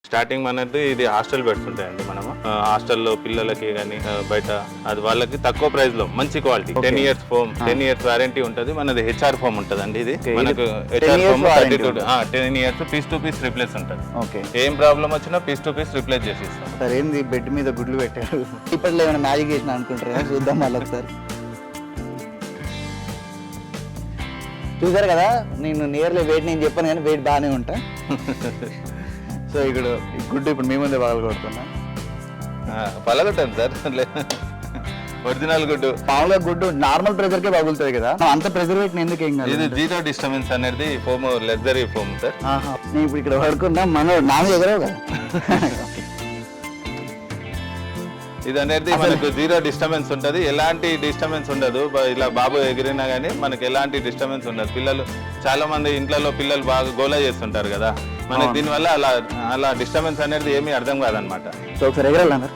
Starting మనది ఇది hostel beds ఉంటాయండి. మనము హాస్టల్లో పిల్లలకి కానీ బయట అది వాళ్ళకి తక్కువ ప్రైస్ లో మంచి quality 10 years foam 10 years warranty ఉంటుంది. మనది హెచ్ఆర్ ఫోమ్ ఉంటుంది అండి. ఇది మనకు HR foam 10 years piece to piece replace ఉంటుంది. ఏం ప్రాబ్లం వచ్చినా పీస్ టు పీస్ రిప్లేస్ చేసి ఇస్తాం. సార్ ఏంది బెడ్ మీద గుడ్లు పెట్టారు, ఇప్పట్లో ఏమైనా మ్యాజిక్ చేసిన అనుకుంటారా? చూద్దాం మళ్ళీ ఒకసారి. చూసారు కదా, నేను నియర్లీ వెయిట్ నేను చెప్పాను కానీ వెయిట్ బాగానే ఉంటా. సో ఇక్కడ గుడ్డు ఇప్పుడు మీ ముందే పగలగొడుతున్నా. పగలగొట్టాను సార్, ఒరిజినల్ గుడ్డు. మామూలుగా గుడ్డు నార్మల్ ప్రెజర్ కే పగులుతుంది కదా, అంత ప్రెజర్ పెట్టిన ఎందుకు ఏం కాదు. ఇది జీరో డిస్టర్బెన్స్ అనేది ఫోమ్ లగ్జరీ ఫోమ్ సార్. నేను ఇప్పుడు ఇక్కడ పడుకున్నా, మన నాన్న ఎగరవు కదా. ఇది అనేది మనకు జీరో డిస్టర్బెన్స్ ఉంటుంది, ఎలాంటి డిస్టర్బెన్స్ ఉండదు. ఇలా బాబు ఎగిరినా కానీ మనకి ఎలాంటి డిస్టర్బెన్స్ ఉండదు. పిల్లలు చాలా మంది ఇంట్లో పిల్లలు బాగా గోలా చేస్తుంటారు కదా, మనకి దీనివల్ల అలా డిస్టర్బెన్స్ అనేది ఏమీ అర్థం కాదనమాట. సో ఒకసారి ఎగరాలన్నారు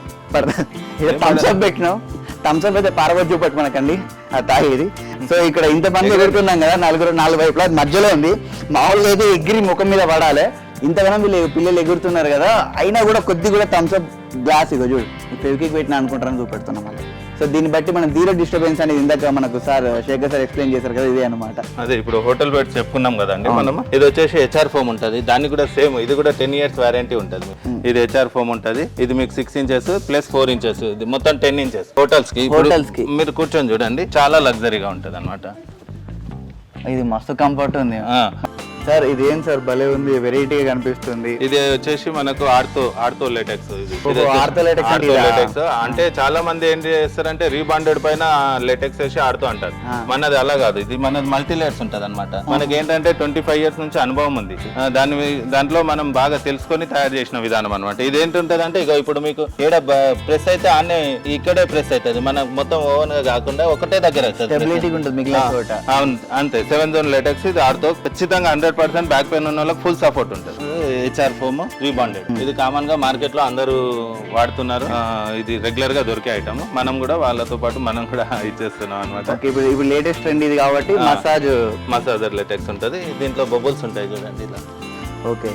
థమ్స్అప్ పెట్టినాం. థమ్స్అప్ అయితే పార్వతి చూపట్టు మనకండి అది తాగేది. సో ఇక్కడ ఇంతమంది ఎగురుతున్నాం కదా, నాలుగు వైపులా మధ్యలో ఉంది. మామూలుగా అయితే ఎగిరి ముఖం మీద పడాలి, ఇంతగానో పిల్లలు ఎగురుతున్నారు కదా, అయినా కూడా కొద్ది కూడా థమ్స్అప్ గ్లాస్ ఇగో చూడు ఫెవిక్విక్ పెట్టిన అనుకుంటారని చూపెడుతున్నాం మళ్ళీ. సో దీన్ని బట్టి మనం జీరో డిస్టర్బెన్స్ అనేది ఇందాక మనకు సార్ శేఖర్ సార్ ఎక్స్ప్లెయిన్ చేశారు కదా, ఇదే అనమాట. అదే ఇప్పుడు హోటల్ బెడ్ చెప్పుకున్నాం కదండి మనం. ఇది వచ్చేసి హెచ్ఆర్ ఫోమ్ ఉంటుంది, దానికి కూడా సేమ్ ఇది కూడా 10 years వారంటీ ఉంటుంది. ఇది హెచ్ఆర్ ఫోమ్ ఉంటుంది. ఇది మీకు 6 inches ప్లస్ 4 inches, ఇది మొత్తం 10 inches. హోటల్స్ కి మీరు కూర్చొని చూడండి, చాలా లగ్జరీగా ఉంటుంది అనమాట. ఇది మస్తు కంఫర్ట్ ఉంది సార్. ఇది ఏం సార్ భలే ఉంది, వెరైటీగా కనిపిస్తుంది. ఇది వచ్చేసి మనకు ఆర్థో లేటెక్స్. ఆర్థో లేటెక్స్ అంటే చాలా మంది ఏం చేస్తారంటే రీబాండెడ్ పైన లేటెక్స్ వేసి ఆడుతూ అంటారు. మనది అలా కాదు, ఇది మనది మల్టీ లేయర్స్ ఉంటది అనమాట. మనకి ఏంటంటే 25 years నుంచి అనుభవం ఉంది. దాంట్లో మనం బాగా తెలుసుకొని తయారు చేసిన విధానం అనమాట. ఇది ఏంటుంటది అంటే ఇక ఇప్పుడు మీకు ఏడ ప్రెస్ అయితే ఆనే ఇక్కడే ప్రెస్ అవుతుంది. మన మొత్తం ఓవెన్ గా కాకుండా ఒకటే దగ్గర అవును అంతే. 7 zone లేటెక్స్. ఇది ఆడుతో ఖచ్చితంగా 100% బ్యాక్ పెయిన్ ఉన్న వాళ్ళకి ఫుల్ సపోర్ట్ ఉంటుంది. హెచ్ఆర్ ఫోమ్ రీబాండెడ్, ఇది కామన్ గా మార్కెట్ లో అందరూ వాడుతున్నారు. ఇది రెగ్యులర్ గా దొరికే ఐటమ్. మనం కూడా వాళ్ళతో పాటు మనం కూడా ఇచ్చేస్తున్నాం అనమాట. ఇప్పుడు లేటెస్ట్ ట్రెండ్ ఇది కాబట్టి మసాజర్ లేటెక్స్ ఉంటుంది. దీంట్లో బబుల్స్ ఉంటాయి చూడండి ఇలా. ఓకే,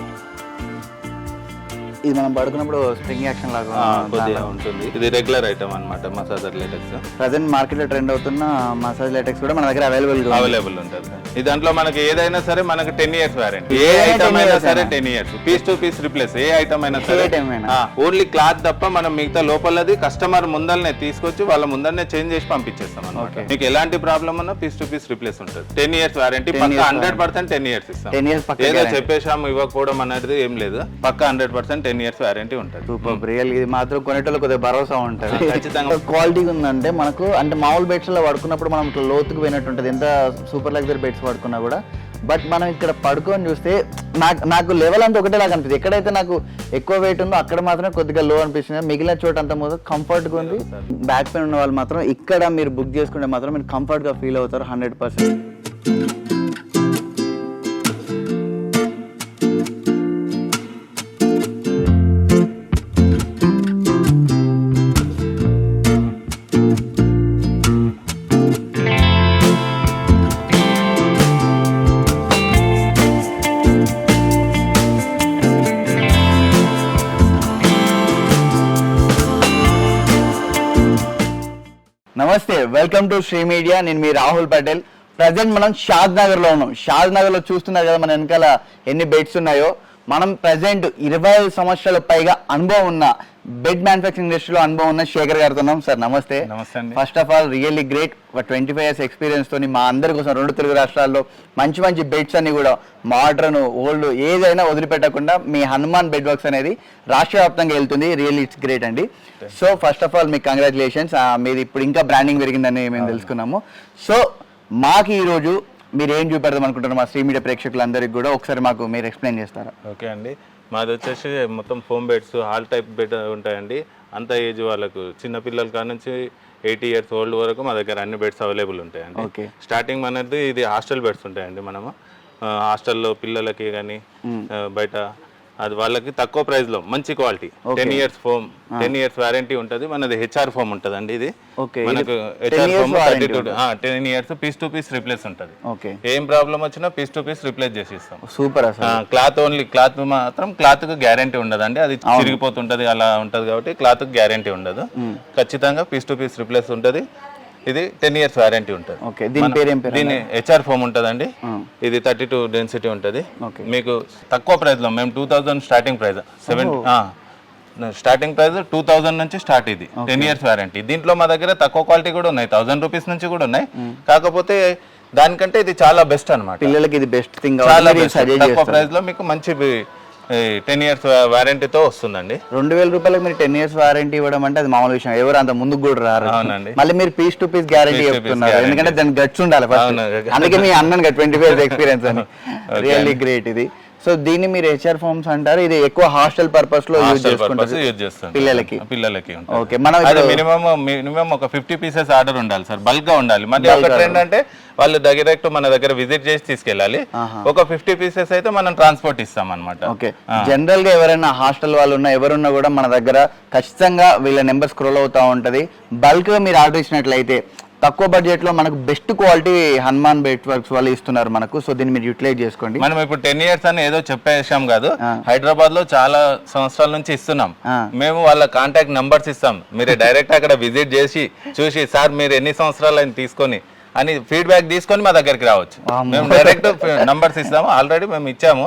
ఇది మనం పడుకున్నప్పుడు స్ప్రింగ్ యాక్షన్ లాగా కొద్దిగా ఉంటుంది. ఇది రెగ్యులర్ ఐటమ్ అనమాట మసాజర్ లేటెక్స్. ప్రజెంట్ మార్కెట్ లో ట్రెండ్ అవుతున్న మసాజ్ లేటెక్స్ కూడా మన దగ్గర అవైలబుల్ ఉంటుంది. ఈ దాంట్లో మనకి ఏదైనా సరే మనకి 10 years వారంటీ. ఏ ఐటమ్ అయినా సరే 10 years piece to piece replace. ఏ ఐటమ్ అయినా సరే, ఓన్లీ క్లాత్ తప్ప మనం మిగతా లోపలది కస్టమర్ ముందరనే తీసుకొచ్చి వాళ్ళ ముందరనే చేంజ్ చేసి పంపించేస్తాం అనమాట. మీకు ఎలాంటి ప్రాబ్లం ఉన్నా పీస్ టు పీస్ రిప్లేస్ ఉంటుంది. 10 years వారంటీ పక్క 100% 10 years ఇస్తాం. ఏదో చెప్పేసాము ఇవ్వకపోవడం అనేది ఏం లేదు, పక్క 100% 10 years వారంటీ ఉంటుంది. Super real. ఇది మాత్రం కొనేటోళ్ళు కొద్దిగా భరోసా ఉంటుంది. ఖచ్చితంగా క్వాలిటీ ఉందంటే మనకు, అంటే మామూలు బెడ్స్ లో పడుకున్నప్పుడు మనం ఇట్లా లోతుకు పోయినట్టు ఉంటుంది ఎంత సూపర్ లగ్జరీ బెడ్స్ పడుకున్నా కూడా. బట్ మనం ఇక్కడ పడుకొని చూస్తే నాకు లెవెల్ అంతా ఒకటేలాగా అనిపిస్తుంది. ఎక్కడైతే నాకు ఎక్కువ వెయిట్ ఉందో అక్కడ మాత్రం కొద్దిగా లో అనిపిస్తుంది, మిగిలిన చోట అంతా మొదలు కంఫర్ట్గా ఉంది. బ్యాక్ పెయిన్ ఉన్న వాళ్ళు మాత్రం ఇక్కడ మీరు బుక్ చేసుకుంటే మాత్రం మీరు కంఫర్ట్గా ఫీల్ అవుతారు 100%. నమస్తే, వెల్కమ్ టు శ్రీ మీడియా. నేను మీ రాహుల్ పటేల్. ప్రజెంట్ మనం షాద్ నగర్ లో ఉన్నాం. షాద్ నగర్ లో చూస్తున్నారు కదా మన వెనకాల ఎన్ని బెడ్స్ ఉన్నాయో. మనం ప్రజెంట్ 25 సంవత్సరాల పైగా అనుభవం ఉన్న బెడ్ మ్యానుఫ్యాక్చరింగ్ ఇండస్ట్రీలో అనుభవం ఉన్న శేఖర్ గారితో ఉన్నాం. సార్ నమస్తే. First of all really great. 25 years experience తోని మా అందరి కోసం 2 తెలుగు రాష్ట్రాల్లో మంచి మంచి బెడ్స్ అన్ని కూడా మోడర్న్ ఓల్డ్ ఏదైనా వదిలిపెట్టకుండా మీ హనుమాన్ బెడ్ వర్క్స్ అనేది రాష్ట్ర వ్యాప్తంగా వెళ్తుంది. రియల్లీ ఇట్స్ గ్రేట్ అండి. సో ఫస్ట్ ఆఫ్ ఆల్ మీకు కంగ్రాచులేషన్స్. మీది ఇప్పుడు ఇంకా బ్రాండింగ్ పెరిగిందని మేము తెలుసుకున్నాము. సో మాకు ఈరోజు మీరు ఏం చూపెడదాం అనుకుంటున్నారు మా శ్రీ మీడియా ప్రేక్షకులందరికీ కూడా ఒకసారి మాకు మీరు ఎక్స్ప్లెయిన్ చేస్తారా? ఓకే అండి, మాది వచ్చేసి మొత్తం foam beds hall type bed ఉంటాయండి. అంత ఏజ్ వాళ్ళకు, చిన్నపిల్లల కాడ నుంచి 80 years ఓల్డ్ వరకు మా దగ్గర అన్ని బెడ్స్ అవైలబుల్ ఉంటాయండి. స్టార్టింగ్ మనది ఇది హాస్టల్ బెడ్స్ ఉంటాయండి. మనము హాస్టల్లో పిల్లలకి కానీ బయట అది వాళ్ళకి తక్కువ ప్రైస్ లో మంచి quality 10 years foam 10 years warranty ఉంటది. మనది హెచ్ఆర్ ఫోమ్ ఉంటదండి. ఇది మనకు HR foam 10 years piece to piece replace ఉంటది. ఏం ప్రాబ్లం వచ్చినా పీస్ టు పీస్ రిప్లేస్ చేసి ఇస్తాం. సూపర్. క్లాత్ ఓన్లీ క్లాత్ మాత్రం క్లాత్ కు గ్యారంటీ ఉండదండి. అది చిరిగిపోతుంటది అలా ఉంటది కాబట్టి క్లాత్ కు గ్యారంటీ ఉండదు. ఖచ్చితంగా పీస్ టు పీస్ రిప్లేస్ ఉంటది. ఇది 10 ఇయర్స్ వారంటీ ఉంటుంది. దీని హెచ్ఆర్ ఫోమ్ ఉంటదండి. ఇది 32 డెన్సిటీ ఉంటది. మీకు తక్కువ ప్రైస్ లో మేము 2000 స్టార్టింగ్ ప్రైస్ 2000 నుంచి స్టార్ట్. ఇది 10 ఇయర్స్ వారంటీ. దీంట్లో మా దగ్గర తక్కువ క్వాలిటీ కూడా ఉన్నాయి, 1000 రూపీస్ నుంచి కూడా ఉన్నాయి. కాకపోతే దానికంటే ఇది చాలా బెస్ట్ అన్నమాట. పిల్లలకి ఇది బెస్ట్ థింగ్. చాలా తక్కువ ప్రైస్ లో మీకు మంచి 10 ఇయర్స్ వారంటీతో వస్తుందండి. 2000 రూపాయలకు మీరు 10 ఇయర్స్ వారంటీ ఇవ్వడం అంటే అది మామూలు విషయం. ఎవరు అంత ముందుకు కూడా రారు. అవునండి. మళ్ళీ మీరు పీస్ టు పీస్ గ్యారంటీ చెప్తున్నారు, ఎందుకంటే దానికి గట్స్ ఉండాలి. అందుకే మీ అన్నగా 25 ఇయర్స్ ఎక్స్పీరియన్స్ అని. రియల్లీ గ్రేట్ ఇది. సో దీన్ని మీరు హెచ్ఆర్ ఫార్మ్స్ అంటారు. ఇది ఎక్కువ హాస్టల్ పర్పస్ లో యూజ్ చేసుకుంటారు పిల్లలకి. ఓకే, మనం మినిమం ఒక 50 పీసెస్ ఆర్డర్ ఉండాలి సార్, బల్క్ గా ఉండాలి. మళ్ళీ ఒకటి ఏంటంటే వాళ్ళు డైరెక్ట్ మన దగ్గర విజిట్ చేసి తీసుకెళ్ళాలి. ఒక 50 పీసెస్ అయితే మనం ట్రాన్స్పోర్ట్ ఇస్తాం అనమాట. ఓకే, జనరల్ గా ఎవరైనా హాస్టల్ వాళ్ళు ఉన్నా ఎవరున్నా కూడా మన దగ్గర ఖచ్చితంగా వీళ్ళ నెంబర్ స్క్రోల్ అవుతా ఉంటది. బల్క్ గా మీరు ఆర్డర్ ఇచ్చినట్లయితే తక్కువ బడ్జెట్ లో మనకు best quality Hanuman bed works వాళ్ళు ఇస్తున్నారు మనకు. సో దీన్ని మీరు యూటిలైజ్ చేసుకోండి. మనం ఇప్పుడు 10 ఇయర్స్ అని ఏదో చెప్పేసాం కాదు, హైదరాబాద్ లో చాలా సంవత్సరాల నుంచి ఇస్తున్నాం. మేము వాళ్ళ కాంటాక్ట్ నంబర్స్ ఇస్తాం. మీరు డైరెక్ట్ అక్కడ విజిట్ చేసి చూసి సార్ మీరు ఎన్ని సంవత్సరాలు అని తీసుకొని అని ఫీడ్బ్యాక్ తీసుకొని మా దగ్గరికి రావచ్చు. మేము డైరెక్ట్ నంబర్స్ ఇస్తాము. ఆల్రెడీ మేము ఇచ్చాము,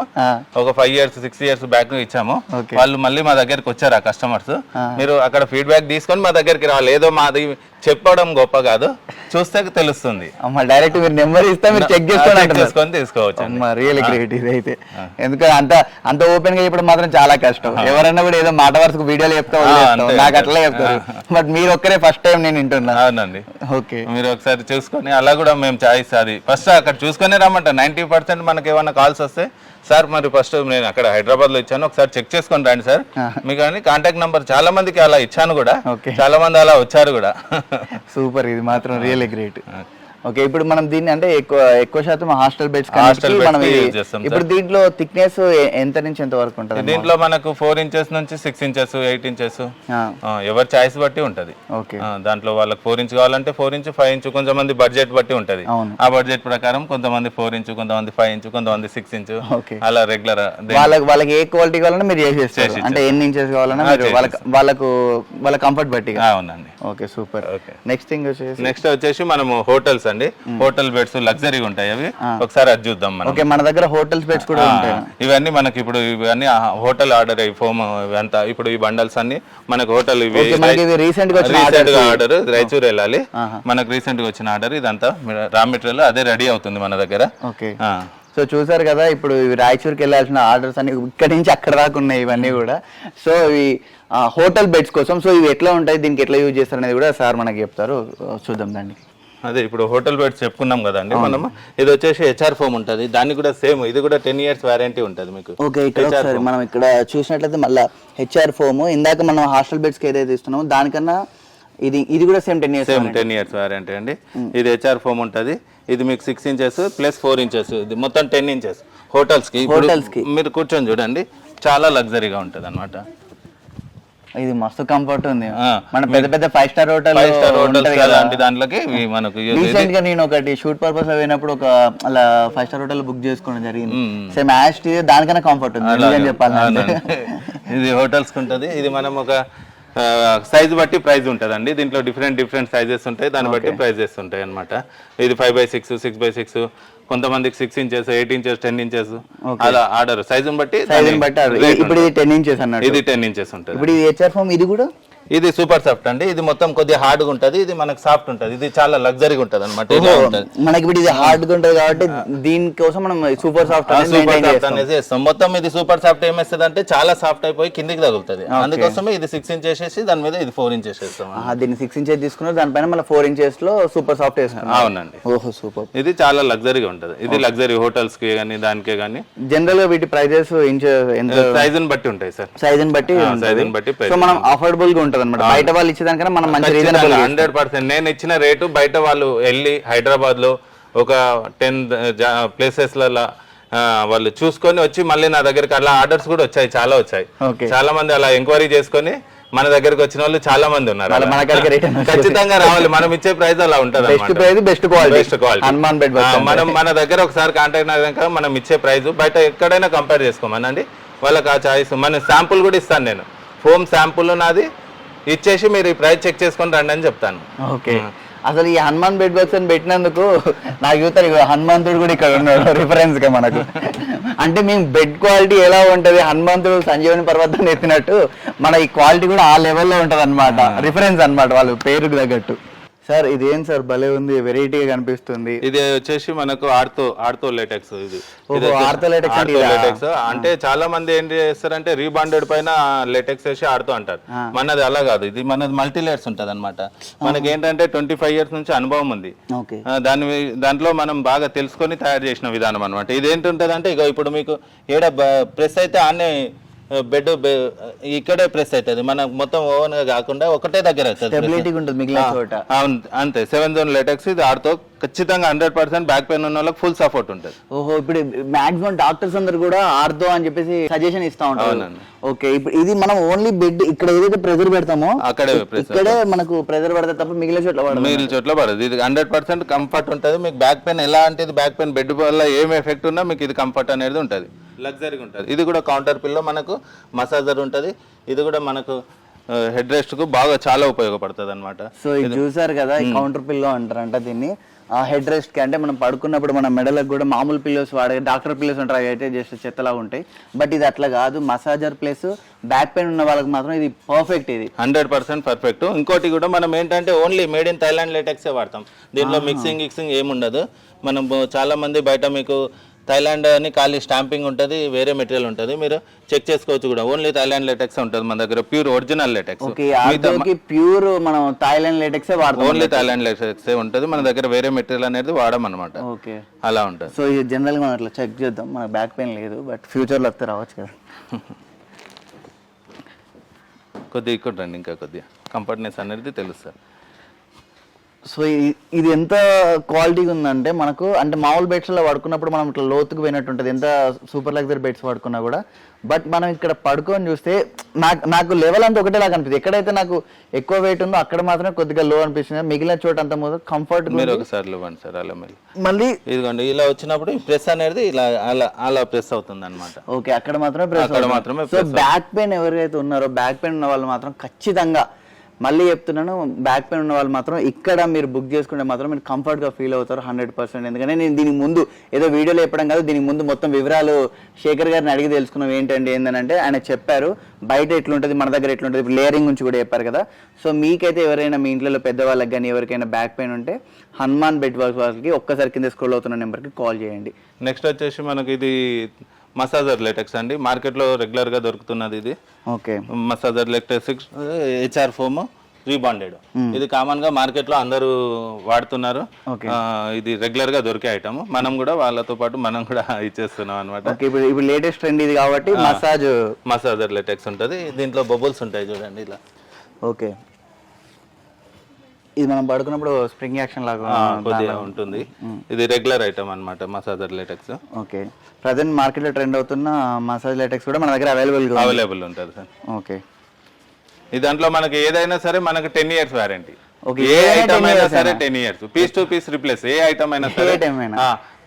ఒక 5 ఇయర్స్ 6 ఇయర్స్ బ్యాక్ ఇచ్చాము. వాళ్ళు మళ్ళీ మా దగ్గరికి వచ్చారు ఆ కస్టమర్స్. మీరు అక్కడ ఫీడ్బ్యాక్ తీసుకొని మా దగ్గరికి రావాలి. ఏదో మాది చెప్పడం గొప్ప కాదు, చూస్తే తెలుస్తుంది. డైరెక్ట్ మీరు నెంబర్ ఇస్తే మీరు చెక్ చేసుకొని తీసుకోవచ్చు. రియల్ గ్రేట్ ఇదైతే. ఎందుకంటే అంత ఓపెన్ గా ఇప్పుడు మాత్రం చాలా కష్టం. ఎవరైనా కూడా ఏదో మాట వరుసకు వీడియోలు చెప్తా నాకు అట్లా చెప్తారు. బట్ మీరు ఒక్కరే ఫస్ట్ టైం నేను వింటున్నా. అవునండి. ఓకే, మీరు ఒకసారి చూసుకొని అలా కూడా మేము చాయిస్ అది ఫస్ట్ అక్కడ చూసుకొని రమ్మంట. 90% మనకి ఏమన్నా కాల్స్ వస్తే సార్ మరి ఫస్ట్ నేను అక్కడ హైదరాబాద్ లో ఇచ్చాను, ఒకసారి చెక్ చేసుకొని రండి సార్. మీకు అని కాంటాక్ట్ నంబర్ చాలా మందికి అలా ఇచ్చాను కూడా, చాలా మంది అలా వచ్చారు కూడా. సూపర్, ఇది మాత్రం రియల్లీ గ్రేట్. ఓకే, ఇప్పుడు మనం దీన్ని అంటే ఎక్కువ శాతం హాస్టల్ బెడ్స్ మనం ఇప్పుడు దీంట్లో థిక్నెస్ ఎంత నుంచి ఎంత వరకు ఉంటుంది? దీంట్లో మనకు 4 ఇంచెస్ నుంచి 6 ఇంచెస్ 8 ఇంచెస్ ఎవరి చాయిస్ బట్టి ఉంటది. దాంట్లో వాళ్ళకి 4 ఇంచ్ కావాలంటే 4 ఇంచ్ 5 ఇంచ్, కొంతమంది బడ్జెట్ బట్టి ఉంటది. ఆ బడ్జెట్ ప్రకారం కొంతమంది 4 ఇంచ్, కొంతమంది 5 ఇంచ్, కొంతమంది 6 ఇంచ్ అలా రెగ్యులర్. వాళ్ళకి ఏ క్వాలిటీ కావాలన్నా మీరు చేసేస్తారు. అంటే ఎన్ని ఇంచెస్ కావాలన్నా వాళ్ళ కంఫర్ట్ బట్టి. అవునండి. Okay, super. నెక్స్ట్ థింగ్ వచ్చేసి మనము హోటల్స్ అండి. హోటల్ బెడ్స్ లగ్జరీగా ఉంటాయి అవి. ఒకసారి అది చూద్దాం మనం. ఓకే, మన దగ్గర హోటల్స్ బెడ్స్ కూడా ఉంటాయి. ఇవన్నీ మనకి ఇప్పుడు ఇవన్నీ హోటల్ ఆర్డర్ అయ్యి ఫోమ్ ఇవంతా ఇప్పుడు ఈ బండల్స్ అన్ని మనకు హోటల్ రీసెంట్ గా ఆర్డర్ రాయచూర్ వెళ్ళాలి. మనకు రీసెంట్ గా వచ్చిన ఆర్డర్ ఇదంతా రా మెటీరియల్ అదే రెడీ అవుతుంది మన దగ్గర. ఓకే, సో చూసారు కదా, ఇప్పుడు రాయచూర్కి వెళ్ళాల్సిన ఆర్డర్స్ అన్ని ఇక్కడి నుంచి అక్కడ దాకా ఉన్నాయి ఇవన్నీ కూడా. సో ఇవి హోటల్ బెడ్స్ కోసం. సో ఇవి ఎట్లా ఉంటాయి, దీనికి ఎట్లా యూజ్ చేస్తారు అనేది కూడా సార్ మనకి చెప్తారు. చూద్దాం దాన్ని. అదే ఇప్పుడు హోటల్ బెడ్స్ చెప్పుకున్నాం కదండి మనం. ఇది వచ్చేసి హెచ్ఆర్ ఫోమ్ ఉంటుంది. దానికి కూడా సేమ్, ఇది కూడా 10 ఇయర్స్ వారంటీ ఉంటుంది మీకు. ఓకే, ఇక్కడ మనం ఇక్కడ చూసినట్లయితే మళ్ళీ హెచ్ఆర్ ఫోమ్ ఇందాక మనం హాస్టల్ బెడ్స్ కి ఏదైతే ఇస్తున్నామో దానికన్నా ఇది కూడా సేమ్ 10 ఇయర్స్ వారంటీ అండి. ఇది హెచ్ఆర్ ఫోమ్ ఉంటుంది. ఇది మీకు 6 ఇంచెస్ ప్లస్ 4 ఇంచెస్, ఇది మొత్తం 10 ఇంచెస్. హోటల్స్ కి మీరు కూర్చొని చూడండి, చాలా లగ్జరీగా ఉంటుంది అనమాట. ఇది మస్తు కంఫర్ట్ ఉంది. మన పెద్ద పెద్ద 5 స్టార్ హోటల్ దాంట్లోకి మనకు రీసెంట్ గా నేను ఒకటి షూట్ పర్పస్ లో పోయినప్పుడు ఒక అలా 5 స్టార్ హోటల్ బుక్ చేసుకోవడం జరిగింది. సేమ్ యాష్ దానికన్నా కంఫర్ట్ ఉంది చెప్పాలి. ఇది హోటల్స్ ఉంటుంది. ఇది మనం ఒక సైజ్ బట్టి ప్రైస్ ఉంటుందండి. దీంట్లో డిఫరెంట్ సైజెస్ ఉంటాయి, దాన్ని బట్టి ప్రైజెస్ ఉంటాయి అనమాట. ఇది 5x6, 6x6, కొంతమందికి 6 ఇంచెస్, 8 ఇంచెస్, 10 ఇంచెస్ అలా ఆర్డర్ సైజుని బట్టి. ఇప్పుడు ఇది 10 ఇంచెస్ అన్నట్టు. ఇది 10 ఇంచెస్ ఉంటుంది. ఇప్పుడు ఇది హెచ్ఆర్ ఫోమ్ ఇది కూడా ఇది సూపర్ సాఫ్ట్ అండి. ఇది మొత్తం కొద్దిగా హార్డ్ గా ఉంటది, ఇది మనకు సాఫ్ట్ ఉంటది. ఇది చాలా లగ్జరీగా ఉంటది అనమాట. మనకి ఇప్పుడు ఇది హార్డ్ గా ఉంటది కాబట్టి దీనికోసం మనం సూపర్ సాఫ్ట్ అనేది వేస్తాం. మొత్తం ఇది సూపర్ సాఫ్ట్ ఏమేస్తుంది అంటే చాలా సాఫ్ట్ అయిపోయి కిందికి తగులుతుంది. అందుకోసమే ఇది 6 ఇంచ్ వేసేసి దాని మీద ఇది 4 ఇంచెస్ వేస్తాం. దీన్ని 6 ఇంచెస్ తీసుకున్నారు, దానిపైన మళ్ళీ 4 ఇంచెస్ లో సూపర్ సాఫ్ట్ వేస్తాం. అవునండి. ఓహో, సూపర్. ఇది చాలా లగ్జరీగా ఉంటది. ఇది లగ్జరీ హోటల్స్ కి గానీ దానికే గానీ. జనరల్ గా వీటి ప్రైజెస్ సైజుని బట్టి ఉంటాయి సార్. సైజుని బట్టి మనం అఫోర్డబుల్ గా ఉంటది అనమాట. బయట వాళ్ళు ఇచ్చేదానికన్నా మనం మంచి 100%. నేను ఇచ్చిన రేటు బయట వాళ్ళు వెళ్ళి హైదరాబాద్ లో ఒక 10 ప్లేసెస్ లలో వాళ్ళు చూసుకొని వచ్చి మళ్ళీ నా దగ్గరికి అలా ఆర్డర్స్ కూడా వచ్చాయి, చాలా వచ్చాయి. చాలా మంది అలా ఎంక్వైరీ చేసుకొని మన దగ్గరికి వచ్చిన వాళ్ళు చాలా మంది ఉన్నారు. ఖచ్చితంగా రావాలి, మనం ఇచ్చే ప్రైస్ అలా ఉంటుంది. బెస్ట్ క్వాలిటీ మనం మన దగ్గర ఒకసారి కాంటాక్ట్ అయినాక మనం ఇచ్చే ప్రైస్ బయట ఎక్కడైనా కంపేర్ చేసుకోమనండి, వాళ్ళకి ఆ చాయిస్. మన శాంపుల్ కూడా ఇస్తాను నేను, ఫోమ్ శాంపుల్ నాది ఇచ్చేసి మీరు ఈ ప్రైస్ చెక్ చేసుకొని రండి అని చెప్తాను. ఓకే, అసలు ఈ హనుమాన్ బెడ్ బాక్స్ అని పెట్టినందుకు నాకు యువతలు హనుమంతుడు కూడా ఇక్కడ ఉన్నాడు రిఫరెన్స్ గా మనకు. అంటే మేము బెడ్ క్వాలిటీ ఎలా ఉంటది, హనుమంతుడు సంజీవని పర్వతం ఎత్తినట్టు మన ఈ క్వాలిటీ కూడా ఆ లెవెల్లో ఉంటది అనమాట, రిఫరెన్స్ అనమాట వాళ్ళ పేరుకు తగ్గట్టు. సార్ ఇదేం సార్ భలే ఉంది, వెరైటీగా కనిపిస్తుంది. ఇది వచ్చేసి మనకు ఆర్తో లేటెక్స్. ఇది ఆర్తో లేటెక్స్ అంటే చాలా మంది ఏం చేస్తారంటే రీబాండెడ్ పైన లేటెక్స్ వేసి ఆడుతూ అంటారు. మనది అలా కాదు, ఇది మనది మల్టీ లేయర్స్ ఉంటది అనమాట. మనకి ఏంటంటే 25 years నుంచి అనుభవం ఉంది. దాంట్లో మనం బాగా తెలుసుకొని తయారు చేసిన విధానం అనమాట. ఇది ఏంటుంటది అంటే ఇక ఇప్పుడు మీకు ఏడ ప్రెస్ అయితే ఆనే బెడ్ ఇక్కడే ప్రెస్ అవుతుంది, మనకు మొత్తం ఓవెన్ గా కాకుండా ఒకటే దగ్గర అంతే. 7 zone లేటెక్స్ ఇది ఆడుతో ఖచ్చితంగా 100% బ్యాక్ పెయిన్ ఉన్న వాళ్ళకి ఫుల్ సపోర్ట్ ఉంటుంది. ఓహో, ఇప్పుడు మాక్సిమం డాక్టర్స్ అందరు కూడా ఆర్థో అని చెప్పేసి సజెషన్ ఇస్తా ఉంటారు. ఓకే, ఇప్పుడు ఇది మనం ఓన్లీ బెడ్ ఇక్కడ ఏదైతే ప్రెజర్ పెడతామో ఇక్కడే మనకు ప్రెజర్ పడితే తప్ప మిగిలిన చోట్ల పడదు. ఇది 100% కంఫర్ట్ ఉంటుంది. మీకు బ్యాక్ పెయిన్ ఎలా అంటే బ్యాక్ పెయిన్ బెడ్ వల్ల ఏం ఎఫెక్ట్ ఉన్నా మీకు ఇది కంఫర్ట్ అనేది ఉంటుంది, లగ్జరీగా ఉంటుంది. ఇది కూడా కౌంటర్ పిల్లో మనకు మసాజర్ ఉంటుంది. ఇది కూడా మనకు హెడ్ రెస్ట్ కు బాగా చాలా ఉపయోగపడుతుంది అనమాట. సో ఇది చూసారు కదా, ఈ కౌంటర్ పిల్లో అంటారంట దీన్ని. హెడ్ రెస్ట్ కి అంటే మనం పడుకున్నప్పుడు మన మెడలకు కూడా మామూలు పిల్లోస్ వాడే డాక్టర్ పిల్లోస్ ఉంటారు, అయితే జస్ట్ చెత్తలా ఉంటాయి. బట్ ఇది అట్లా కాదు, మసాజర్ ప్లస్ బ్యాక్ పెయిన్ ఉన్న వాళ్ళకి మాత్రం ఇది పర్ఫెక్ట్, ఇది 100% పర్ఫెక్ట్. ఇంకోటి కూడా మనం ఏంటంటే ఓన్లీ మేడ్ ఇన్ థైలాండ్ లేటెక్సే వాడతాం. దీంట్లో మిక్సింగ్ ఏముండదు. మనం చాలా మంది బయట మీకు థైలాండ్ అని ఖాళీ స్టాంపింగ్ ఉంటుంది, వేరే మెటీరియల్ ఉంటుంది, మీరు చెక్ చేసుకోవచ్చు కూడా. ఓన్లీ థైలాండ్ లేటెక్స్ ఉంటుంది మన దగ్గర, ప్యూర్ ఒరిజినల్ లేటెక్స్. ప్యూర్ మనం థైలాండ్ లేటెక్స్ వాడతాం, ఓన్లీ థైలాండ్ లేటెక్స్ ఉంటుంది మన దగ్గర, వేరే మెటీరియల్ అనేది వాడమన్నమాట. ఓకే, అలా ఉంటుంది. సో ఇది జనరల్ గా మనం అట్లా చెక్ చేద్దాం, మనకు బ్యాక్ పెయిన్ లేదు, బట్ ఫ్యూచర్ లో వస్తే రావచ్చు కదా. కొద్దిగా ఇక్కడ రండి, ఇంకా కొద్దిగా కంఫర్ట్నెస్ అనేది తెలుస్తుంది. సో ఇది ఎంత క్వాలిటీగా ఉందంటే మనకు, అంటే మామూలు బెడ్స్ లో పడుకున్నప్పుడు మనం ఇట్లా లోతుకు పోయినట్టు ఉంటుంది, ఎంత సూపర్ లగ్జరీ బెడ్స్ పడుకున్నా కూడా. బట్ మనం ఇక్కడ పడుకొని చూస్తే నాకు లెవెల్ అంతా ఒకటేలాగా అనిపిస్తుంది. ఎక్కడైతే నాకు ఎక్కువ వెయిట్ ఉందో అక్కడ మాత్రమే కొద్దిగా లో అనిపిస్తుంది, మిగిలిన చోట అంతా మొదలు కంఫర్ట్. మీరు ఒకసారి ఇవ్వండి సార్, అలా మళ్ళీ ఇదిగోండి ఇలా వచ్చినప్పుడు ప్రెస్ అనేది ఇలా అలా ప్రెస్ అవుతుంది అనమాట. ఓకే, అక్కడ మాత్రమే. సో బ్యాక్ పెయిన్ ఎవరైతే ఉన్నారో, బ్యాక్ పెయిన్ ఉన్న వాళ్ళు మాత్రం ఖచ్చితంగా, మళ్ళీ చెప్తున్నాను, బ్యాక్ పెయిన్ ఉన్న వాళ్ళు మాత్రం ఇక్కడ మీరు బుక్ చేసుకుంటే మాత్రం మీరు కంఫర్ట్గా ఫీల్ అవుతారు 100%. ఎందుకంటే నేను దీనికి ముందు ఏదో వీడియోలో చెప్పడం కాదు, దీనికి ముందు మొత్తం వివరాలు శేఖర్ గారిని అడిగి తెలుసుకున్నాం. ఏంటంటే ఆయన చెప్పారు బయట ఎట్లుంటుంది, మన దగ్గర ఎట్లుంటుంది, ఇప్పుడు లేయరింగ్ గురించి కూడా చెప్పారు కదా. సో మీకైతే ఎవరైనా మీ ఇంట్లో పెద్దవాళ్ళకి కానీ ఎవరికైనా బ్యాక్ పెయిన్ ఉంటే హనుమాన్ బెడ్ బాక్స్ వాళ్ళకి ఒక్కసారికి కింద స్క్రోల్ అవుతున్న నెంబర్కి కాల్ చేయండి. నెక్స్ట్ వచ్చేసి మనకి ఇది మసాజర్ లేటెక్స్ అండి, మార్కెట్లో రెగ్యులర్ గా దొరుకుతున్నది ఇది. Okay, massager latex HR foam rebonded. ఇది కామన్ గా మార్కెట్ లో అందరూ వాడుతున్నారు. ఇది రెగ్యులర్ గా దొరికే ఐటమ్, మనం కూడా వాళ్ళతో పాటు మనం కూడా ఇచ్చేస్తున్నాం అనమాట. ఇప్పుడు లేటెస్ట్ ట్రెండ్ ఇది కాబట్టి మసాజర్ లేటెక్స్ ఉంటుంది. దీంట్లో బబుల్స్ ఉంటాయి చూడండి ఇలా. ఓకే, ఇది మనం పడుకున్నప్పుడు స్ప్రింగ్ యాక్షన్ లాగా కొద్దిగా ఉంటుంది. ఇది రెగ్యులర్ ఐటమ్ అన్నమాట massager latex. Okay, present market లో ట్రెండ్ అవుతున్న మసాజ్ లేటెక్స్ కూడా మన దగ్గర అవైలబుల్ ఉంటుంది సార్. ఓకే, ఈ దాంట్లో మనకి ఏదైనా సరే మనకి 10 years వారంటీ. ఏ ఐటమ్ అయినా సరే 10 years, piece to piece replace. ఏ ఐటమ్ అయినా సరే,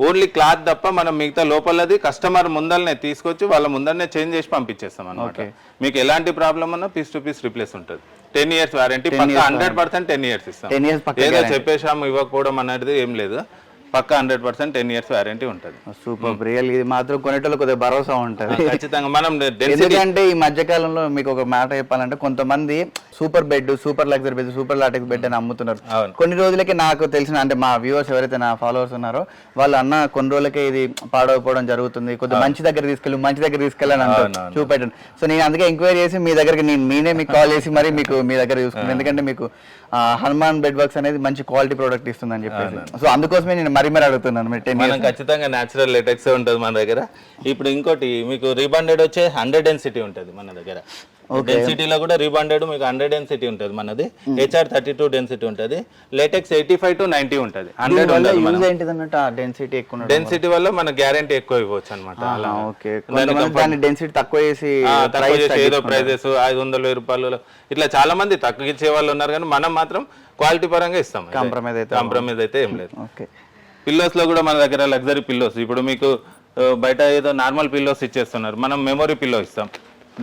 ఓన్లీ క్లాత్ తప్ప మనం మిగతా లోపలది కస్టమర్ ముందరనే తీసుకొచ్చి వాళ్ళ ముందరనే చేంజ్ చేసి పంపించేస్తాం అన్నమాట. మీకు ఎలాంటి ప్రాబ్లం ఉన్నా పీస్ టు పీస్ రిప్లేస్ ఉంటుంది. 10 years వారంటీ పక్కా, 100% 10 years ఇస్తాం. ఏదో చెప్పేసాము ఇవ్వకపోవడం అనేది ఏం లేదు, పక్కా 100% 10 years వారంటీ ఉంటుంది. Super, real. ఇది మాత్రం కొనేటోళ్ళు కొద్దిగా భరోసా ఉంటుంది ఖచ్చితంగా. మనం ఎందుకంటే ఈ మధ్య కాలంలో మీకు ఒక మాట చెప్పాలంటే, కొంతమంది super bed, super luxury bed, super LaTeX bed అని అమ్ముతున్నారు. కొన్ని రోజులకి నాకు తెలిసిన, అంటే మా వ్యూవర్స్ ఎవరైతే నా ఫాలోవర్స్ ఉన్నారో వాళ్ళు అన్న కొన్ని రోజులకే ఇది పాడైపోవడం జరుగుతుంది, కొద్దిగా మంచి దగ్గర తీసుకెళ్ళని అంటారు, చూపెట్టండి. సో నేను అందుకే ఎంక్వైరీ చేసి మీ దగ్గరికి నేనే మీకు కాల్ చేసి మరి మీకు మీ దగ్గర చూసుకున్నాను. ఎందుకంటే మీకు హనుమాన్ బెడ్ బాక్స్ అనేది మంచి క్వాలిటీ ప్రోడక్ట్ ఇస్తుంది అని చెప్పేసి. సో అందుకోసమే నేను మరి అడుగుతున్నాను. ఖచ్చితంగా న్యాచురల్ లేటెక్స్ ఉంటుంది మన దగ్గర. ఇప్పుడు ఇంకోటి మీకు రీబాండెడ్ వచ్చే 100 density ఉంటుంది మన దగ్గర. డెన్సిటీలో కూడా రీబాండెడ్ మీకు 100 డెన్సిటీ ఉంటుంది మనది, HR 32 డెన్సిటీ ఉంటుంది, లేటెక్స్ 85 to 90 ఉంటుంది, 100 ఉండదు. యూజ్ ఏంటిది అన్నట్టు ఆ డెన్సిటీ ఎక్కువ ఉండడం డెన్సిటీ వల్ల మన గ్యారంటీ ఎక్కువ ఇవ్వచ్చు అనమాట. అలా ఓకే, దాని డెన్సిటీ తక్కువ చేసి తక్కువ చేసి ఏదో ప్రైజెస్ 500 రూపాయలు ఇట్లా చాలా మంది తక్కువ ఇచ్చే వాళ్ళు ఉన్నారు, కానీ మనం మాత్రం క్వాలిటీ పరంగా ఇస్తాం. కాంప్రమైజ్ అయితే ఏం లేదు. ఓకే, పిల్లోస్ లో కూడా మన దగ్గర లగ్జరీ పిల్లోస్, ఇప్పుడు మీకు బయట ఏదో నార్మల్ పిల్లోస్ ఇచ్చేస్తున్నారు, మనం మెమొరీ పిల్లో ఇస్తాం.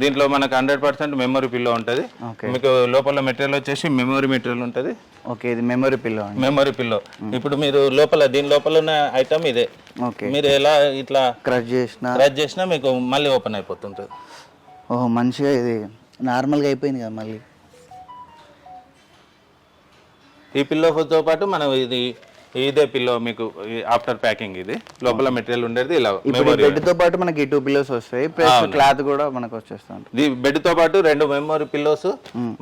దీంట్లో మనకు 100% మెమొరీ పిల్లో ఉంటుంది. మీకు లోపల మెటీరియల్ వచ్చేసి మెమొరీ మెటీరియల్ ఉంటుంది. ఓకే, ఇది మెమొరీ పిల్లో. మెమొరీ పిల్లో ఇప్పుడు మీరు లోపల దీని లోపల ఉన్న ఐటమ్ ఇదే. ఓకే, మీరు ఎలా ఇట్లా క్రష్ చేసినా మీకు మళ్ళీ ఓపెన్ అయిపోతుంటుంది. ఓహో, మంచిగా ఇది నార్మల్గా అయిపోయింది కదా మళ్ళీ. ఈ పిల్లోతో పాటు మనం ఇదే పిల్లో మీకు ఆఫ్టర్ ప్యాకింగ్, ఇది లోపల మెటీరియల్ ఉండేది ఇలా. బెడ్ తో పాటు మనకి 2 పిల్లోస్ వస్తాయి, ప్లస్ క్లాత్ కూడా మనకు వచ్చేస్తుంది. బెడ్ తో పాటు 2 మెమొరీ పిల్లోస్,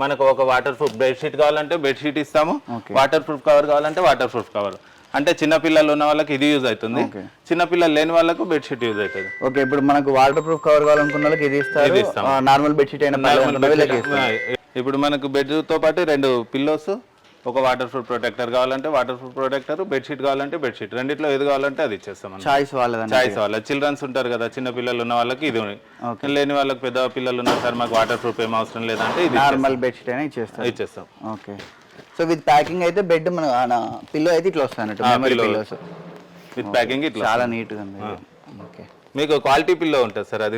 మనకు ఒక వాటర్ ప్రూఫ్ బెడ్షీట్ కావాలంటే బెడ్షీట్ ఇస్తాము, వాటర్ ప్రూఫ్ కవర్ కావాలంటే వాటర్ ప్రూఫ్ కవర్. అంటే చిన్న పిల్లలు ఉన్న వాళ్ళకి ఇది యూజ్ అవుతుంది, చిన్న పిల్లలు లేని వాళ్ళకు బెడ్షీట్ యూజ్ అవుతుంది. ఓకే, ఇప్పుడు మనకు వాటర్ ప్రూఫ్ కవర్ కావాలనుకున్న వాళ్ళకి ఇది ఇస్తారు, నార్మల్ బెడ్షీట్ అయినా. ఇప్పుడు మనకు బెడ్ తో పాటు 2 పిల్లోస్, ఒక వాటర్ ప్రూఫ్ ప్రొటెక్టర్ కావాలంటే వాటర్ ప్రూఫ్ ప్రొటెక్టర్, బెడ్షీట్ కావాలంటే బెడ్షీట్, రెండిట్లో ఏది కావాలంటే అది ఇచ్చేస్తాం. చాయిస్ వాళ్ళ చిల్డ్రన్స్ ఉంటారు కదా, చిన్న పిల్లలు ఉన్న వాళ్ళకి ఇది, లేని వాళ్ళకి పెద్ద పిల్లలు ఉన్నారు సార్ మాకు వాటర్ ప్రూఫ్ ఏం అవసరం లేదంటే ఇది నార్మల్ బెడ్షీట్ అయినా ఇచ్చేస్తాం. ఓకే, సో విత్ ప్యాకింగ్ అయితే బెడ్ మన పిల్లో అయితే ఇట్లా వస్తాయి అన్నట్టు, మెమరీ పిల్లోస్ విత్ ప్యాకింగ్ ఇట్లా చాలా నీట్ గా ఉంది. ఓకే, మీకు క్వాలిటీ పిల్లో ఉంటుంది సార్, అది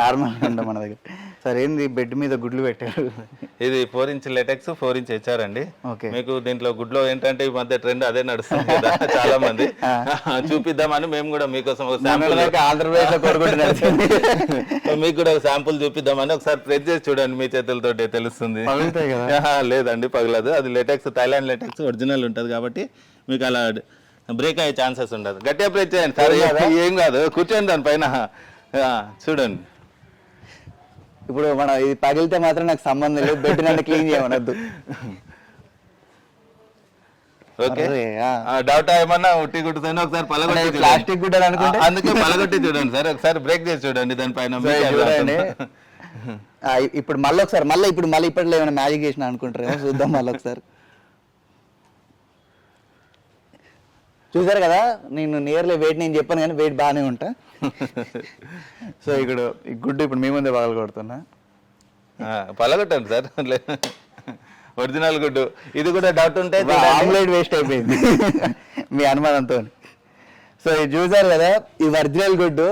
నార్మల్ ఉంటుంది మన దగ్గర. సార్ ఏంది బెడ్ మీద గుడ్లు పెట్టారు? ఇది 4 ఇంచ్ లేటెక్స్ 4 ఇంచ్ HR అండి. మీకు దీంట్లో గుడ్లో ఏంటంటే ఈ మధ్య ట్రెండ్ అదే నడుస్తుంది కదా, చాలా మంది చూపిద్దామని మేము కూడా మీకోసం ఒక శాంపుల్, ఆంధ్రప్రదేశ్ మీకు కూడా శాంపుల్ చూపిద్దామని ఒకసారి ప్రెస్ చేసి చూడండి, మీ చేతులతో తెలుస్తుంది. లేదండి పగలదు, అది లేటెక్స్, థాయిలాండ్ లేటెక్స్ ఒరిజినల్ ఉంటుంది కాబట్టి మీకు అలా బ్రేక్ అయ్యే ఛాన్సెస్ ఉండదు. గట్టిగా ప్రెస్ చేయండి సార్, ఏం కాదు, కూర్చోండి దానిపైన చూడండి. ఇప్పుడు మనం ఇది పగిలితే మాత్రం నాకు సంబంధం లేదు, బెడ్ నన్ను క్లీన్ చేయమనద్దు. ఓకే, డౌట్ ఏమన్నా ఉట్టి గుడ్డుతోనే ఒకసారి పలగొట్టి, ప్లాస్టిక్ గుడ్డలు అనుకుంటే అందుకే పలగొట్టి చూడండి సార్, ఒకసారి బ్రేక్ చేసి చూడండి దానిపైన. ఇప్పుడు మళ్ళీ ఒకసారి మళ్ళీ ఇప్పట్లో ఏమైనా మ్యాజిక్ చేసిన అనుకుంటారేమో, చూద్దాం మళ్ళీ ఒకసారి. చూసారు కదా, నేను నియర్లీ వెయిట్ నేను చెప్పాను కానీ వెయిట్ బాగానే ఉంటా. సో ఇక్కడ ఈ గుడ్డు ఇప్పుడు మీ ముందే పగలు కొడుతున్నా, పలగొట్టండి సార్, ఒరిజినల్ గుడ్డు. ఇది కూడా డౌట్ ఉంటే ఆమ్లెట్ వేస్ట్ అయిపోయింది మీ అనుమానంతో. సో ఇది చూసారు కదా, ఇది ఒరిజినల్ గుడ్డు.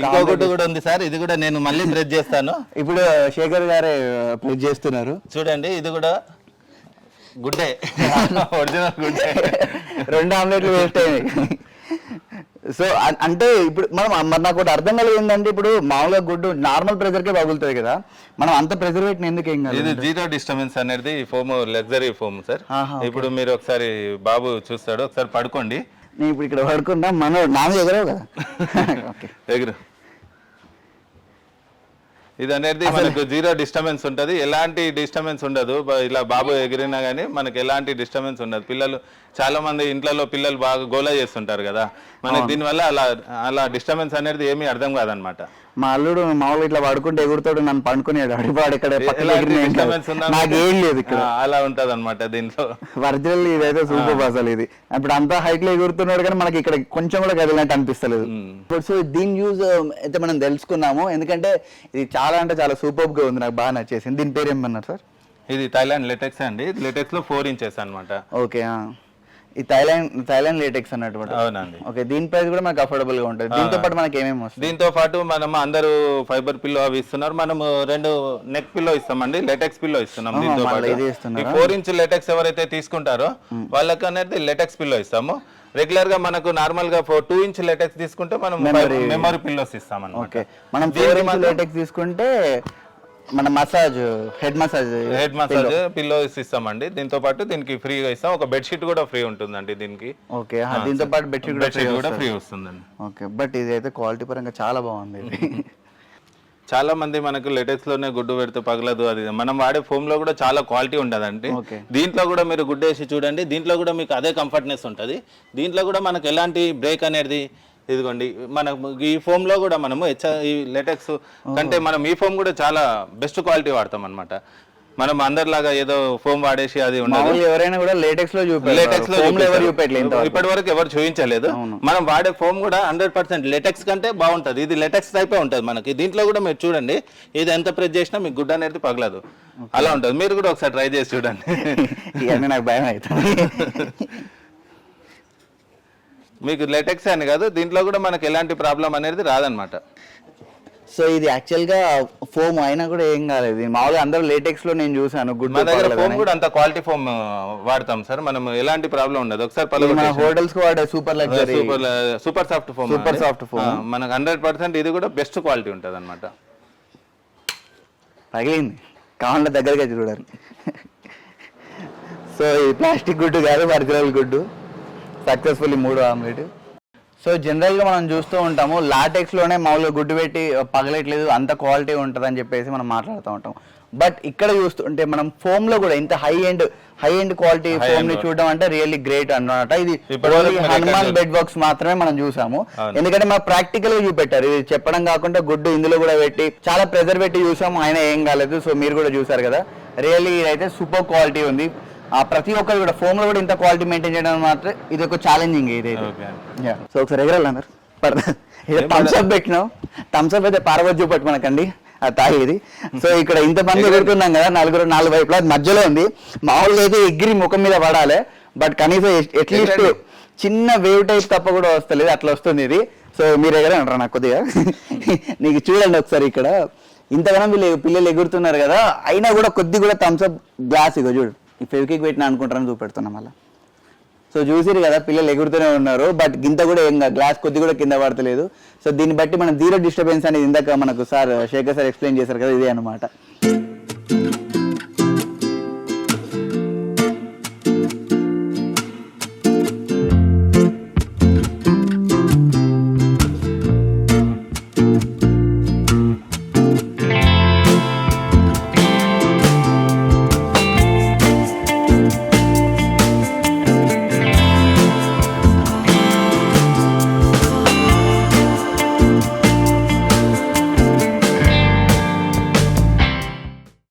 ఇంకో గుడ్డు కూడా ఉంది సార్, ఇది కూడా నేను మళ్ళీ ప్రెస్ చేస్తాను. ఇప్పుడు శేఖర్ గారే ప్రెస్ చేస్తున్నారు చూడండి, ఇది కూడా గుడ్డే, ఒరిజినల్ గుడ్డే. 2 ఆమ్లెట్లు వేస్ట్ అయినాయి. సో అంటే ఇప్పుడు మనం నాకు ఒకటి అర్థం కలిగి ఏంటంటే, ఇప్పుడు మామూలుగా గుడ్డు నార్మల్ ప్రెజర్ కే పగులుతుంది కదా, మనం అంత ప్రెజర్వేట్ ఎందుకు ఏం కాదు? ఇది 0 డిస్టర్బెన్స్ అనేది ఫోమ్, లగ్జరీ ఫోమ్ సార్. ఇప్పుడు మీరు ఒకసారి బాబు చూస్తాడు, ఒకసారి పడుకోండి. నేను ఇప్పుడు ఇక్కడ పడుకున్నా, మన నాన్న ఎగరవు కదా, ఎగురు. ఇది అనేది మనకు 0 డిస్టర్బెన్స్ ఉంటుంది, ఎలాంటి డిస్టర్బెన్స్ ఉండదు. ఇలా బాబు ఎగిరినా కానీ మనకి ఎలాంటి డిస్టర్బెన్స్ ఉండదు. పిల్లలు చాలా మంది ఇంట్లో పిల్లలు బాగా గోలా చేస్తుంటారు కదా, మనకి దీనివల్ల అలా డిస్టర్బెన్స్ అనేది ఏమీ అర్థం కాదనమాట. మా అల్లుడు మామూలు ఇట్లా పడుకుంటే ఎగురుతాడు, నన్ను పండుకునేది అడిపాడు ఇక్కడ, నాకేం లేదు ఇక్కడ, అలా ఉంటది అనమాట దీంట్లో. ఒరిజినల్ ఇదైతే సూపర్ అసలు. ఇది ఇప్పుడు అంతా హైట్ లో ఎగురుతున్నాడు కానీ మనకి ఇక్కడ కొంచెం కూడా కదిలినట్టు అనిపిస్తలేదు. సో దీని యూజ్ అయితే మనం తెలుసుకున్నాము, ఎందుకంటే ఇది చాలా అంటే చాలా సూపర్ గా ఉంది, నాకు బాగా నచ్చేసింది. దీని పేరు ఏమన్నారు సార్? ఇది థాయిలాండ్ లేటెక్స్ అండి, లేటెక్స్ లో 4 ఇంచెస్ అనమాట. ఓకే, ఈ థాయిలాండ్ లేటెక్స్ అన్నట్టు. అవునండి. ఓకే, దీని ప్రైస్ కూడా మనకు అఫోర్డబుల్ గా ఉంటుంది. దీంతో పాటు మనకి ఏమేమి వస్తుంది? దీంతో పాటు మనం అందరూ ఫైబర్ పిల్లో అవి ఇస్తున్నారు, మనము 2 నెక్ పిల్లో ఇస్తామండి, లేటెక్స్ పిల్లో ఇస్తున్నాం. దీంతో పాటు 4 ఇంచ్ లేటెక్స్ ఎవరైతే తీసుకుంటారో వాళ్ళకి అనేది లేటెక్స్ పిల్లో ఇస్తాము. రెగ్యులర్ గా మనకు నార్మల్ గా 2 ఇంచ్ లేటెక్స్ తీసుకుంటే మనం మెమరీ పిల్లోస్ ఇస్తామన్నమాట. ఓకే, మనం 4 ఇంచ్ లేటెక్స్ తీసుకుంటే మన హెడ్ మసాజ్ పిల్లోస్ ఇస్తామండి. దీంతో పాటు దీనికి ఫ్రీగా ఇస్తాం, ఒక బెడ్షీట్ కూడా ఫ్రీ ఉంటుందండి దీనికి. ఓకే, దీంతో పాటు బెడ్షీట్ కూడా ఫ్రీ వస్తుందండి. ఓకే, బట్ ఇది అయితే క్వాలిటీ పరంగా చాలా బాగుంది. చాలా మంది మనకు లేటెక్స్ లోనే గుడ్డు పెడితే పగలదు, అది మనం వాడే ఫోమ్ లో కూడా చాలా క్వాలిటీ ఉండదండి. దీంట్లో కూడా మీరు గుడ్డు వేసి చూడండి, దీంట్లో కూడా మీకు అదే కంఫర్ట్నెస్ ఉంటుంది. దీంట్లో కూడా మనకు ఎలాంటి బ్రేక్ అనేది ఇదిగోండి మన ఈ ఫోమ్ లో కూడా మనము ఈ లేటెక్స్ కంటే మనం ఈ ఫోమ్ కూడా చాలా బెస్ట్ క్వాలిటీ వాడతాం అన్నమాట. మనం అందరిలాగా ఏదో ఫోమ్ వాడేసి అది ఉండదు. ఎవరైనా కూడా లేటెక్స్ లో ఇప్పటి వరకు ఎవరు చూపించలేదు. మనం వాడే ఫోమ్ కూడా 100% లేటెక్స్ కంటే బాగుంటది. ఇది లేటెక్స్ టైపే ఉంటది మనకి. దీంట్లో కూడా మీరు చూడండి, ఇది ఎంత ప్రెస్ చేసినా మీకు గుడ్డ అనేది పగలదు, అలా ఉంటది. మీరు కూడా ఒకసారి ట్రై చేసి చూడండి. నాకు భయం అవుతుంది. మీకు లేటెక్స్ అని కాదు, దీంట్లో కూడా మనకి ఎలాంటి ప్రాబ్లం అనేది రాదనమాట. సో ఇది యాక్చువల్ గా ఫోమ్ అయినా కూడా ఏం కాలేదు. మామూలుగా అందరూ లేటెక్స్ లో నేను చూసాను. మన దగ్గర ఫోమ్ కూడా అంత క్వాలిటీ ఫోమ్ వాడతాం సార్. మనం ఎలాంటి ప్రాబ్లం ఉండదు. ఒకసారి హోటల్స్ కు వాడే సూపర్ సాఫ్ట్ ఫోమ్, మనకు 100% ఇది కూడా బెస్ట్ క్వాలిటీ ఉంటది అనమాట. పగిలింది కావాలంటే దగ్గరగా చూడాలి. సో ఇది ప్లాస్టిక్ గుడ్డు కాదు, వర్చువల్ గుడ్డు. Successfully 3 omelette. సో జనరల్గా మనం చూస్తూ ఉంటాము లాటెక్స్లోనే మామూలుగా గుడ్డు పెట్టి పగలట్లేదు, అంత క్వాలిటీ ఉంటుంది అని చెప్పేసి మనం మాట్లాడుతూ ఉంటాం. బట్ ఇక్కడ చూస్తుంటే మనం ఫోమ్లో కూడా ఇంత హై ఎండ్ క్వాలిటీ ఫోమ్ని చూడడం అంటే రియల్లీ గ్రేట్ అన్నమాట. ఇది హనుమాన్ బెడ్ వర్క్స్ మాత్రమే మనం చూసాము, ఎందుకంటే మనం ప్రాక్టికల్గా చూపెట్టారు. ఇది చెప్పడం కాకుండా గుడ్డు ఇందులో కూడా పెట్టి చాలా ప్రెజర్ పెట్టి చూసాము, అయినా ఏం కాలేదు. సో మీరు కూడా చూసారు కదా, రియల్లీ ఇదైతే సూపర్ క్వాలిటీ ఉంది. ప్రతి ఒక్కరు కూడా ఫోమ్ లో కూడా ఇంత క్వాలిటీ మెయింటైన్ చేయడం మాత్రం ఇది ఒక ఛాలెంజింగ్. ఇది సో ఒకసారి ఎగరాలన్నారు థమ్స్అప్ పెట్టినాం. థమ్స్అప్ అయితే పార్వతి చూపెట్టమనకండి, అది తాగేది. సో ఇక్కడ ఇంతమంది ఎగురుతున్నాం కదా, 4 వైపులా మధ్యలో ఉంది. మామూలుగా అయితే ఎగిరి ముఖం మీద పడాలి, బట్ కనీసం అట్లీస్ట్ చిన్న వేవ్ టైప్ తప్ప కూడా వస్తలేదు, అట్లా వస్తుంది ఇది. సో మీరు ఎగరంటారా నాకు కొద్దిగా? నీకు చూడండి ఒకసారి ఇక్కడ ఇంతగానో పిల్లలు ఎగురుతున్నారు కదా, అయినా కూడా కొద్ది కూడా థమ్స్అప్ గ్లాస్ ఇగో చూడు, ఈ ఫెవికిక్ పెట్టిన అనుకుంటారని చూపెడుతున్నాం అలా. సో చూసిరు కదా పిల్లలు ఎగురుతూనే ఉన్నారు, బట్ గింత కూడా ఏం గ్లాస్ కొద్ది కూడా కింద పడతలేదు. సో దీన్ని బట్టి మనం జీరో డిస్టర్బెన్స్ అనేది ఇందాక మనకు సార్ శేఖర్ సార్ ఎక్స్ప్లెయిన్ చేశారు కదా, ఇదే అనమాట.